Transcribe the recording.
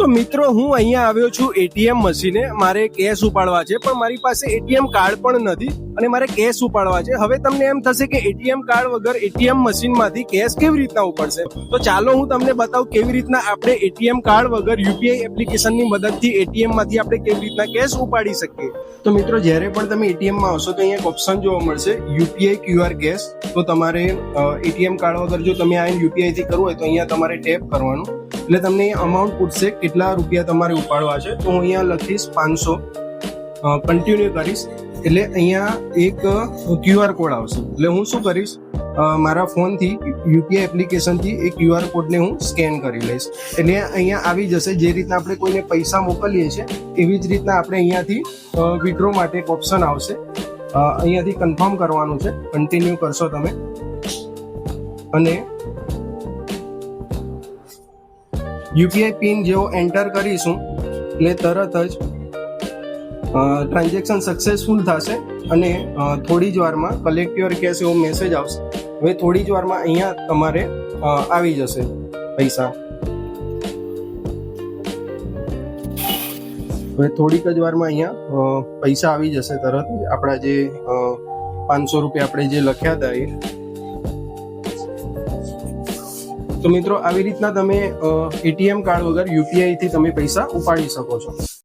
તો મિત્રો હું અહીંયા આવ્યો છું એટીએમ મશીને. મારે કેશ ઉપાડવા છે પણ મારી પાસે એટીએમ કાર્ડ પણ નથી અને મારે કેશ ઉપાડવા છે. હવે તમને એમ થશે કે એટીએમ કાર્ડ વગર એટીએમ મશીનમાંથી કેશ કેવી રીતના ઉપડશે, તો ચાલો હું તમને બતાવું કેવી રીતના આપણે એટીએમ કાર્ડ વગર યુપીઆઈ એપ્લિકેશનની મદદથી એટીએમ માંથી આપણે કેવી રીતના કેશ ઉપાડી શકીએ. તો મિત્રો જ્યારે પણ તમે એટીએમ માં આવશો તો અહીંયા એક ઓપ્શન જોવા મળશે યુપીઆઈ ક્યુઆર કેશ. તો તમારે એટીએમ કાર્ડ વગર જો તમે આ યુપીઆઈ થી કરવું હોય તો અહીંયા તમારે ટેપ કરવાનું, એટલે તમને અમાઉન્ટ પૂછશે કેટલા રૂપિયા તમારે ઉપાડવા છે. તો હું અહીંયા લખીશ 500, કન્ટિન્યુ કરીશ એટલે અહીંયા એક ક્યુઆર કોડ આવશે. એટલે હું શું કરીશ, મારા ફોનથી યુપીઆઈ એપ્લિકેશનથી એ ક્યુઆર કોડને હું સ્કેન કરી લઈશ એટલે અહીંયા આવી જશે. જે રીતના આપણે કોઈને પૈસા મોકલીએ છીએ એવી જ રીતના આપણે અહીંયાથી વિડ્રો માટે એક ઓપ્શન આવશે. અહીંયાથી કન્ફર્મ કરવાનું છે, કન્ટિન્યુ કરશો તમે અને યુપીઆઈ પિન જેવો એન્ટર કરીશું એટલે તરત જ ટ્રાન્ઝેક્શન સક્સેસફુલ થશે અને થોડી જ વારમાં કલેક્ટ યોર કેશ એવો મેસેજ આવશે. હવે થોડી જ વારમાં અહીંયા તમારે આવી જશે પૈસા. હવે થોડીક જ વારમાં અહીંયા પૈસા આવી જશે તરત જ. આપણા જે 500 રૂપિયા આપણે જે લખ્યા હતા એ. તો મિત્રો આવી રીતના તમે એટીએમ કાર્ડ વગર યુપીઆઈ થી તમે પૈસા ઉપાડી શકો છો.